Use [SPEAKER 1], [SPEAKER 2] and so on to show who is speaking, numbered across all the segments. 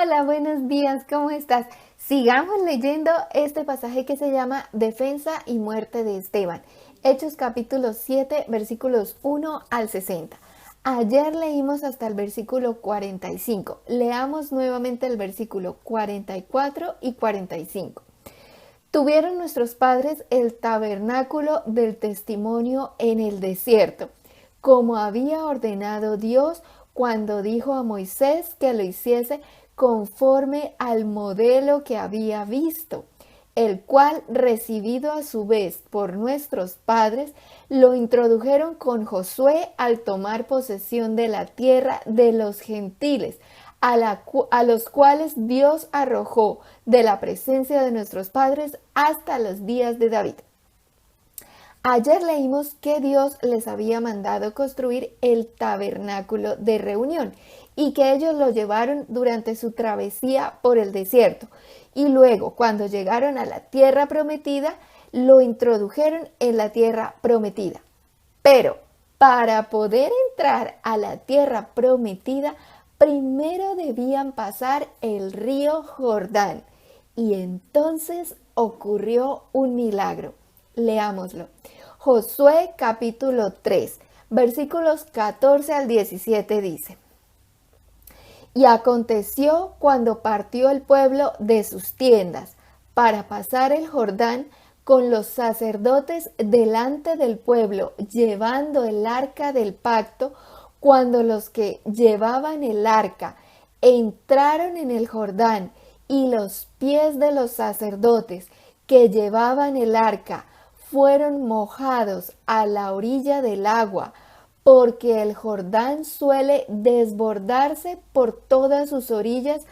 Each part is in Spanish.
[SPEAKER 1] Hola, buenos días, ¿cómo estás? Sigamos leyendo este pasaje que se llama Defensa y muerte de Esteban. Hechos capítulo 7, versículos 1 al 60. Ayer leímos hasta el versículo 45. Leamos nuevamente el versículo 44 y 45. Tuvieron nuestros padres el tabernáculo del testimonio en el desierto, como había ordenado Dios cuando dijo a Moisés que lo hiciese conforme al modelo que había visto, el cual, recibido a su vez por nuestros padres, lo introdujeron con Josué al tomar posesión de la tierra de los gentiles, a los cuales Dios arrojó de la presencia de nuestros padres hasta los días de David. Ayer leímos que Dios les había mandado construir el tabernáculo de reunión y que ellos lo llevaron durante su travesía por el desierto. Y luego, cuando llegaron a la tierra prometida, lo introdujeron en la tierra prometida. Pero para poder entrar a la tierra prometida, primero debían pasar el río Jordán. Y entonces ocurrió un milagro. Leámoslo. Josué capítulo 3, versículos 14 al 17 dice: Y aconteció cuando partió el pueblo de sus tiendas para pasar el Jordán con los sacerdotes delante del pueblo, llevando el arca del pacto, cuando los que llevaban el arca entraron en el Jordán, y los pies de los sacerdotes que llevaban el arca fueron mojados a la orilla del agua, porque el Jordán suele desbordarse por todas sus orillas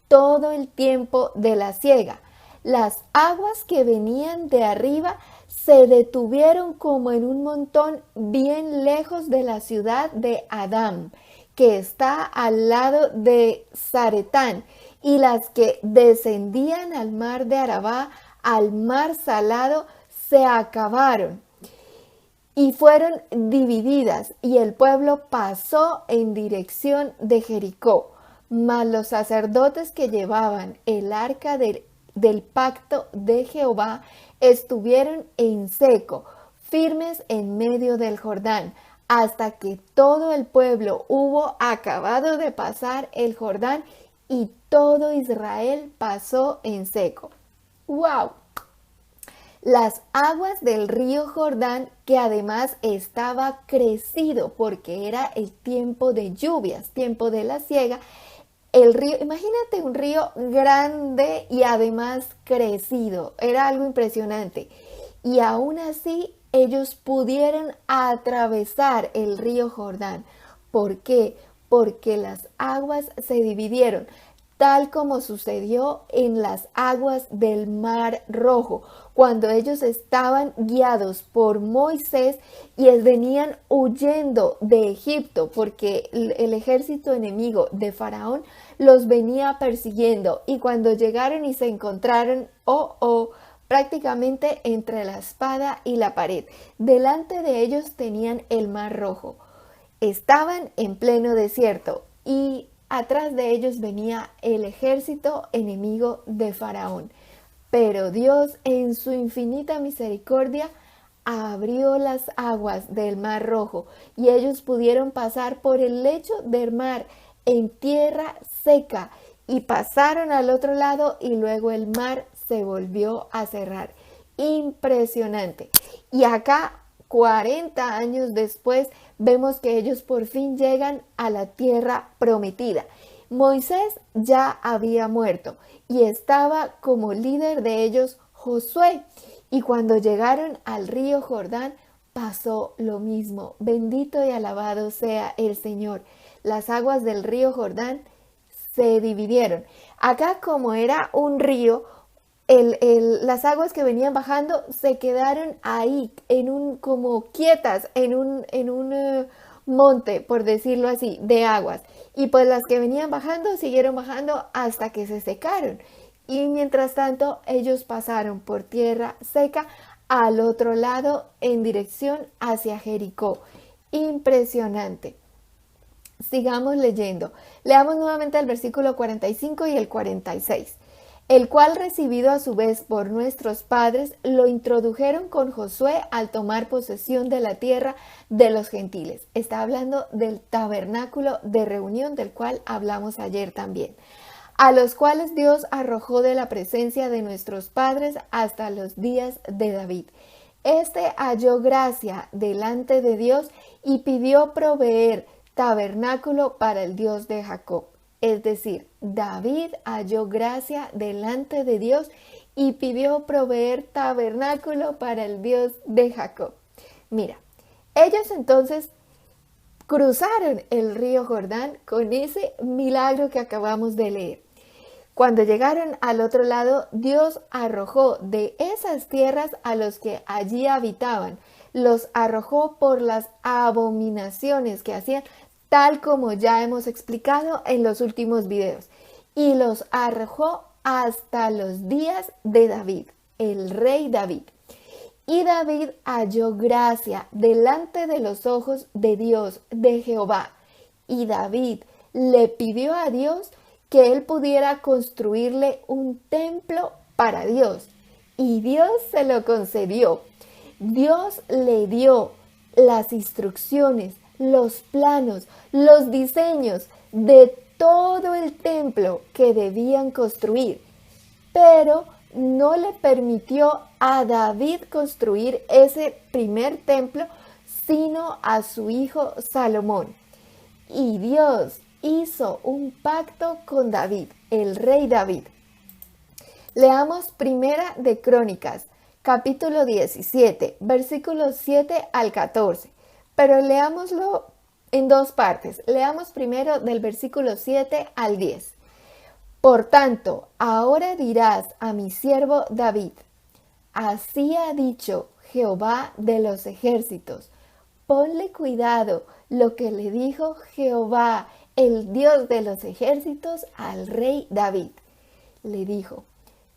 [SPEAKER 1] todo el tiempo de la siega. Las aguas que venían de arriba se detuvieron como en un montón bien lejos de la ciudad de Adam, que está al lado de Zaretán, y las que descendían al mar de Arabá, al mar salado, se acabaron y fueron divididas, y el pueblo pasó en dirección de Jericó. Mas los sacerdotes que llevaban el arca del pacto de Jehová estuvieron en seco, firmes en medio del Jordán, hasta que todo el pueblo hubo acabado de pasar el Jordán, y todo Israel pasó en seco. ¡Wow! Las aguas del río Jordán, que además estaba crecido porque era el tiempo de lluvias, tiempo de la siega, el río, imagínate un río grande y además crecido, era algo impresionante. Y aún así ellos pudieron atravesar el río Jordán. ¿Por qué? Porque las aguas se dividieron, tal como sucedió en las aguas del Mar Rojo, cuando ellos estaban guiados por Moisés y venían huyendo de Egipto, porque el ejército enemigo de Faraón los venía persiguiendo, y cuando llegaron y se encontraron, prácticamente entre la espada y la pared, delante de ellos tenían el Mar Rojo. Estaban en pleno desierto y atrás de ellos venía el ejército enemigo de Faraón. Pero Dios, en su infinita misericordia, abrió las aguas del Mar Rojo y ellos pudieron pasar por el lecho del mar en tierra seca, y pasaron al otro lado, y luego el mar se volvió a cerrar. Impresionante. Y acá, 40 años después, vemos que ellos por fin llegan a la tierra prometida. Moisés ya había muerto y estaba como líder de ellos Josué. Y cuando llegaron al río Jordán, pasó lo mismo. Bendito y alabado sea el Señor. Las aguas del río Jordán se dividieron. Acá, como era un río, las aguas que venían bajando se quedaron ahí, como quietas, en un monte, por decirlo así, de aguas. Y pues las que venían bajando siguieron bajando hasta que se secaron. Y mientras tanto, ellos pasaron por tierra seca al otro lado en dirección hacia Jericó. Impresionante. Sigamos leyendo. Leamos nuevamente el versículo 45 y el 46. El cual, recibido a su vez por nuestros padres, lo introdujeron con Josué al tomar posesión de la tierra de los gentiles. Está hablando del tabernáculo de reunión del cual hablamos ayer también. A los cuales Dios arrojó de la presencia de nuestros padres hasta los días de David. Este halló gracia delante de Dios y pidió proveer tabernáculo para el Dios de Jacob. Es decir, David halló gracia delante de Dios y pidió proveer tabernáculo para el Dios de Jacob. Mira, ellos entonces cruzaron el río Jordán con ese milagro que acabamos de leer. Cuando llegaron al otro lado, Dios arrojó de esas tierras a los que allí habitaban. Los arrojó por las abominaciones que hacían, tal como ya hemos explicado en los últimos videos. Y los arrojó hasta los días de David, el rey David. Y David halló gracia delante de los ojos de Dios, de Jehová. Y David le pidió a Dios que él pudiera construirle un templo para Dios. Y Dios se lo concedió. Dios le dio las instrucciones, los planos, los diseños de todo el templo que debían construir. Pero no le permitió a David construir ese primer templo, sino a su hijo Salomón. Y Dios hizo un pacto con David, el rey David. Leamos Primera de Crónicas, capítulo 17, versículos 7 al 14. Pero leámoslo en dos partes. Leamos primero del versículo 7 al 10. Por tanto, ahora dirás a mi siervo David, así ha dicho Jehová de los ejércitos, ponle cuidado lo que le dijo Jehová, el Dios de los ejércitos, al rey David. Le dijo,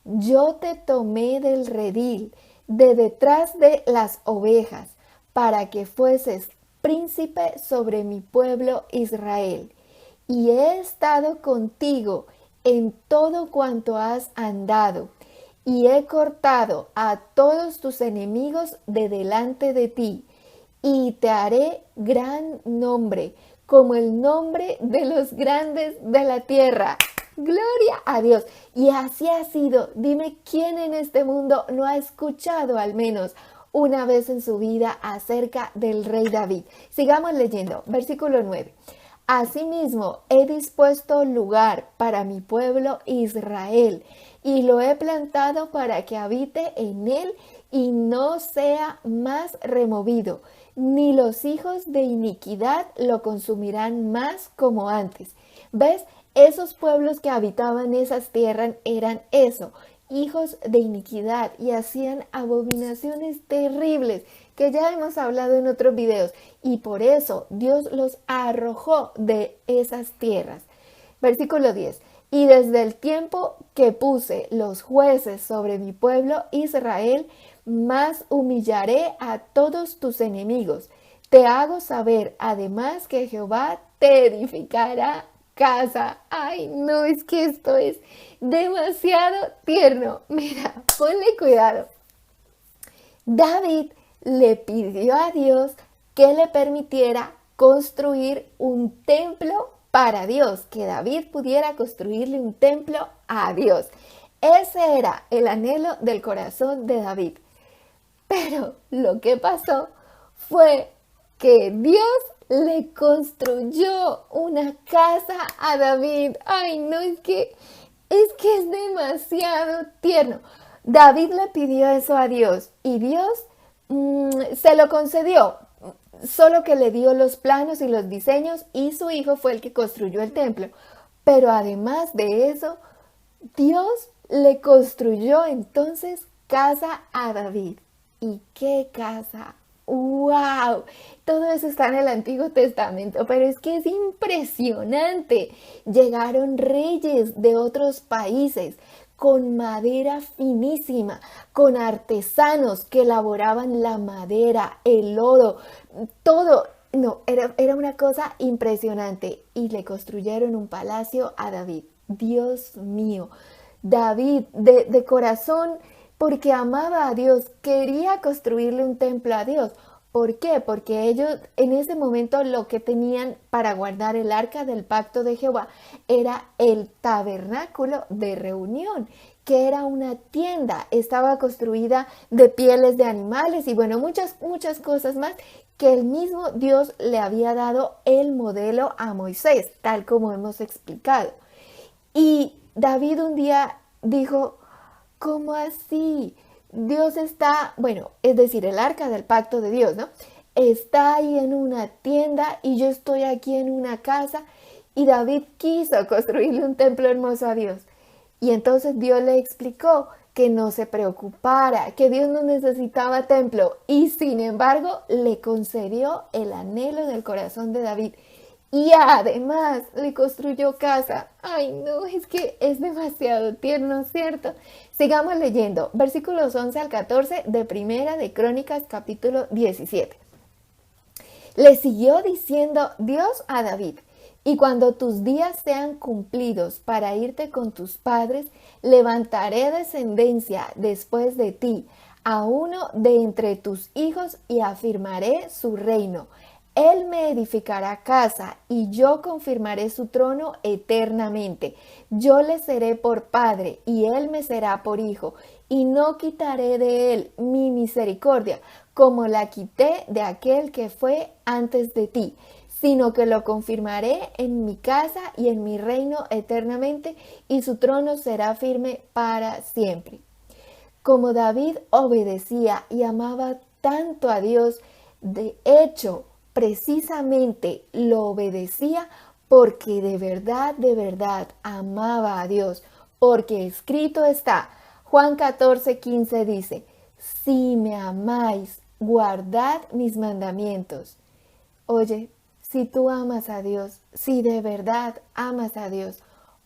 [SPEAKER 1] yo te tomé del redil, de detrás de las ovejas, para que fueses príncipe sobre mi pueblo Israel. Y he estado contigo en todo cuanto has andado, y he cortado a todos tus enemigos de delante de ti, y te haré gran nombre, como el nombre de los grandes de la tierra. Gloria a Dios. Y así ha sido. Dime quién en este mundo no ha escuchado al menos una vez en su vida acerca del rey David. Sigamos leyendo. Versículo 9. Asimismo, he dispuesto lugar para mi pueblo Israel, y lo he plantado para que habite en él y no sea más removido, ni los hijos de iniquidad lo consumirán más como antes. ¿Ves? Esos pueblos que habitaban esas tierras eran eso, hijos de iniquidad, y hacían abominaciones terribles que ya hemos hablado en otros videos, y por eso Dios los arrojó de esas tierras. Versículo 10. Y desde el tiempo que puse los jueces sobre mi pueblo Israel, más humillaré a todos tus enemigos. Te hago saber además que Jehová te edificará casa. Ay, no, es que esto es demasiado tierno. Mira, ponle cuidado. David le pidió a Dios que le permitiera construir un templo para Dios, que David pudiera construirle un templo a Dios. Ese era el anhelo del corazón de David. Pero lo que pasó fue que Dios le construyó una casa a David. Ay, no, es que es demasiado tierno. David le pidió eso a Dios y Dios se lo concedió, solo que le dio los planos y los diseños, y su hijo fue el que construyó el templo. Pero además de eso, Dios le construyó entonces casa a David. ¿Y qué casa? ¡Wow! Todo eso está en el Antiguo Testamento, pero es que es impresionante. Llegaron reyes de otros países con madera finísima, con artesanos que elaboraban la madera, el oro, todo. no, era una cosa impresionante. Y le construyeron un palacio a David. Dios mío, David de corazón, porque amaba a Dios, quería construirle un templo a Dios. ¿Por qué? Porque ellos en ese momento lo que tenían para guardar el arca del pacto de Jehová era el tabernáculo de reunión, que era una tienda, estaba construida de pieles de animales y bueno, muchas cosas más que el mismo Dios le había dado el modelo a Moisés, tal como hemos explicado. Y David un día dijo, ¿cómo así? Dios está, bueno, es decir, el arca del pacto de Dios, ¿no? Está ahí en una tienda y yo estoy aquí en una casa y David quiso construirle un templo hermoso a Dios. Y entonces Dios le explicó que no se preocupara, que Dios no necesitaba templo y sin embargo le concedió el anhelo del corazón de David. Y además le construyó casa. Ay, no, es que es demasiado tierno, ¿cierto? Sigamos leyendo. Versículos 11 al 14 de Primera de Crónicas, capítulo 17. Le siguió diciendo Dios a David, y cuando tus días sean cumplidos para irte con tus padres, levantaré descendencia después de ti, a uno de entre tus hijos, y afirmaré su reino. Él me edificará casa y yo confirmaré su trono eternamente. Yo le seré por padre y él me será por hijo, y no quitaré de él mi misericordia, como la quité de aquel que fue antes de ti, sino que lo confirmaré en mi casa y en mi reino eternamente, y su trono será firme para siempre. Como David obedecía y amaba tanto a Dios, de hecho, precisamente lo obedecía porque de verdad amaba a Dios, porque escrito está, Juan 14:15 dice, si me amáis, guardad mis mandamientos. Oye, si tú amas a Dios, si de verdad amas a Dios,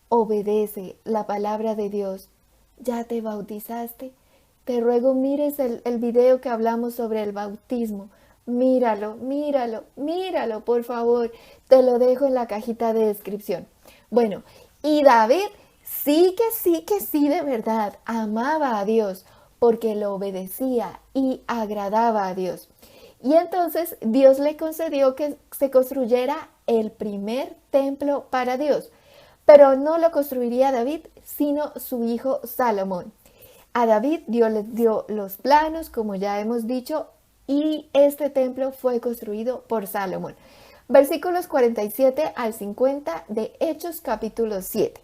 [SPEAKER 1] obedece la palabra de Dios. ¿Ya te bautizaste? Te ruego mires el video que hablamos sobre el bautismo. Míralo, por favor. Te lo dejo en la cajita de descripción. Bueno, y David sí, de verdad amaba a Dios porque lo obedecía y agradaba a Dios. Y entonces Dios le concedió que se construyera el primer templo para Dios. Pero no lo construiría David, sino su hijo Salomón. A David Dios le dio los planos, como ya hemos dicho, y este templo fue construido por Salomón. Versículos 47 al 50 de Hechos capítulo 7.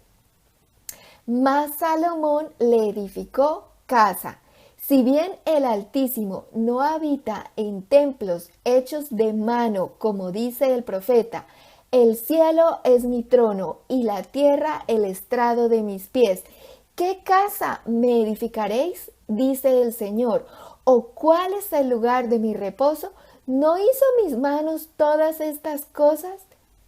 [SPEAKER 1] Mas Salomón le edificó casa. Si bien el Altísimo no habita en templos hechos de mano, como dice el profeta, el cielo es mi trono y la tierra el estrado de mis pies. ¿Qué casa me edificaréis? Dice el Señor. ¿O cuál es el lugar de mi reposo? ¿No hizo mis manos todas estas cosas?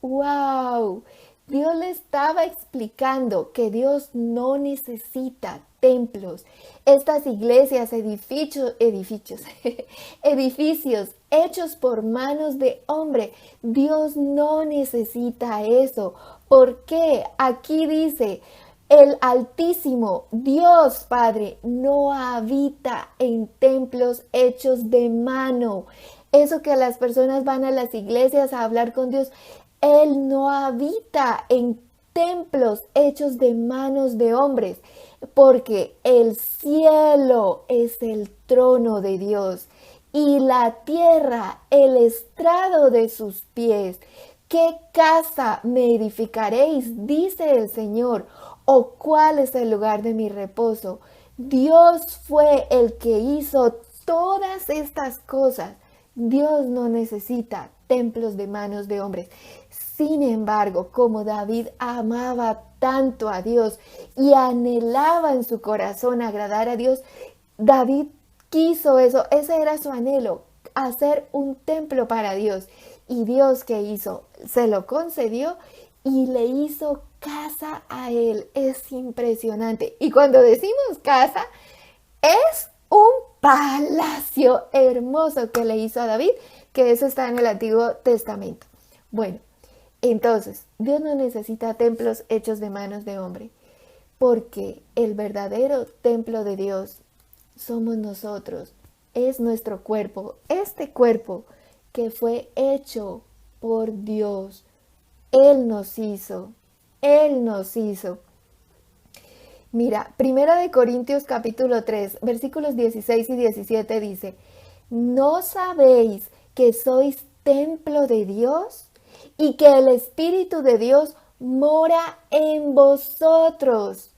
[SPEAKER 1] ¡Wow! Dios le estaba explicando que Dios no necesita templos. Estas iglesias, edificios hechos por manos de hombre. Dios no necesita eso. ¿Por qué? Aquí dice, el Altísimo, Dios Padre, no habita en templos hechos de mano. Eso que las personas van a las iglesias a hablar con Dios, Él no habita en templos hechos de manos de hombres, porque el cielo es el trono de Dios y la tierra el estrado de sus pies. ¿Qué casa me edificaréis? Dice el Señor. ¿O cuál es el lugar de mi reposo? Dios fue el que hizo todas estas cosas. Dios no necesita templos de manos de hombres. Sin embargo, como David amaba tanto a Dios y anhelaba en su corazón agradar a Dios, David quiso eso, ese era su anhelo, hacer un templo para Dios. Y Dios, ¿qué hizo? Se lo concedió y le hizo casa a él. Es impresionante. Y cuando decimos casa, es un palacio hermoso que le hizo a David, que eso está en el Antiguo Testamento. Bueno, entonces, Dios no necesita templos hechos de manos de hombre, porque el verdadero templo de Dios somos nosotros, es nuestro cuerpo, este cuerpo que fue hecho por Dios. Él nos hizo, Él nos hizo. Mira, Primera de Corintios capítulo 3, versículos 16 y 17 dice, ¿no sabéis que sois templo de Dios y que el Espíritu de Dios mora en vosotros?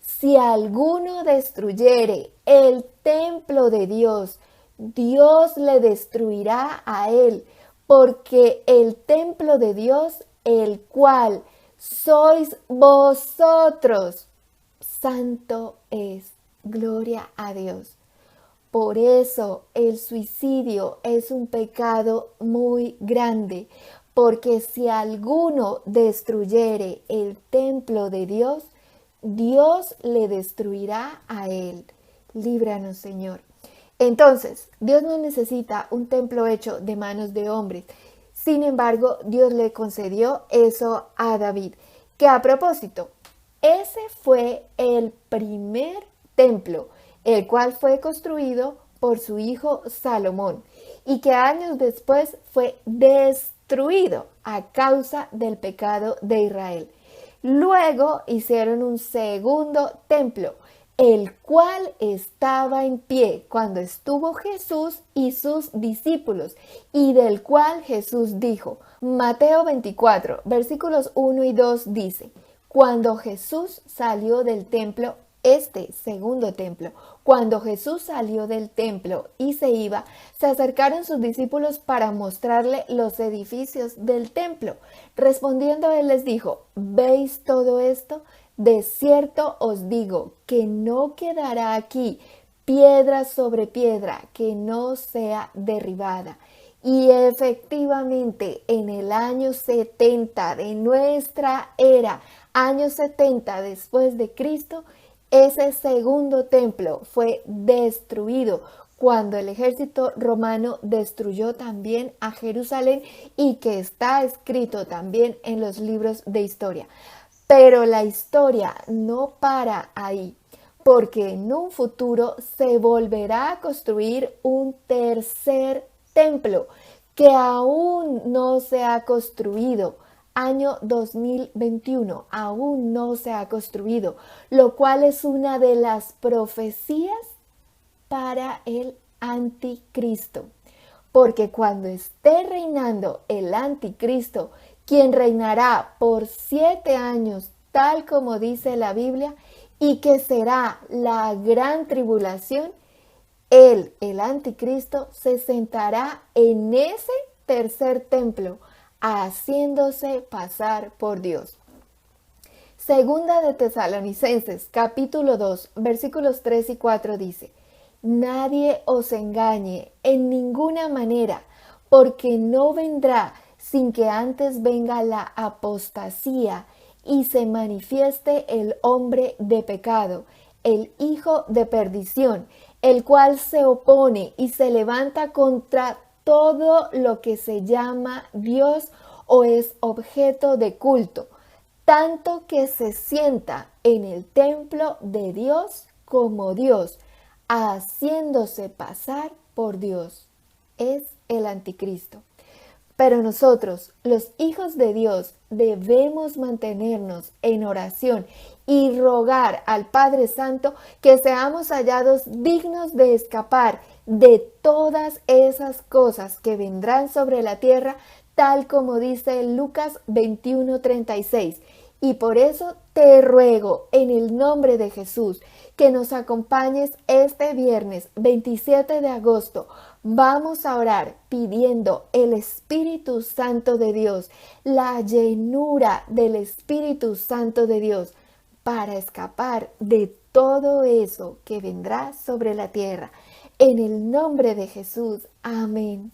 [SPEAKER 1] Si alguno destruyere el templo de Dios, Dios le destruirá a él, porque el templo de Dios, el cual sois vosotros, santo es. Gloria a Dios. Por eso el suicidio es un pecado muy grande, porque si alguno destruyere el templo de Dios, Dios le destruirá a él. Líbranos, Señor. Entonces, Dios no necesita un templo hecho de manos de hombres. Sin embargo, Dios le concedió eso a David, que a propósito, ese fue el primer templo, el cual fue construido por su hijo Salomón y que años después fue destruido a causa del pecado de Israel. Luego hicieron un segundo templo, el cual estaba en pie cuando estuvo Jesús y sus discípulos, y del cual Jesús dijo, Mateo 24, versículos 1 y 2 dice, cuando Jesús salió del templo, este segundo templo, cuando Jesús salió del templo y se iba, se acercaron sus discípulos para mostrarle los edificios del templo. Respondiendo él les dijo, ¿veis todo esto? De cierto os digo que no quedará aquí piedra sobre piedra que no sea derribada. Y efectivamente, en el año 70 de nuestra era, año 70 después de Cristo, ese segundo templo fue destruido cuando el ejército romano destruyó también a Jerusalén y que está escrito también en los libros de historia. Pero la historia no para ahí, porque en un futuro se volverá a construir un tercer templo que aún no se ha construido. Año 2021, aún no se ha construido, lo cual es una de las profecías para el anticristo. Porque cuando esté reinando el anticristo, quien reinará por 7 años, tal como dice la Biblia, y que será la gran tribulación, él, el anticristo, se sentará en ese tercer templo, haciéndose pasar por Dios. Segunda de Tesalonicenses, capítulo 2, versículos 3 y 4 dice, nadie os engañe en ninguna manera, porque no vendrá sin que antes venga la apostasía y se manifieste el hombre de pecado, el hijo de perdición, el cual se opone y se levanta contra todo lo que se llama Dios o es objeto de culto, tanto que se sienta en el templo de Dios como Dios, haciéndose pasar por Dios. Es el anticristo. Pero nosotros, los hijos de Dios, debemos mantenernos en oración y rogar al Padre Santo que seamos hallados dignos de escapar de todas esas cosas que vendrán sobre la tierra, tal como dice Lucas 21:36. Y por eso te ruego en el nombre de Jesús que nos acompañes este viernes 27 de agosto. Vamos a orar pidiendo el Espíritu Santo de Dios, la llenura del Espíritu Santo de Dios para escapar de todo eso que vendrá sobre la tierra. En el nombre de Jesús. Amén.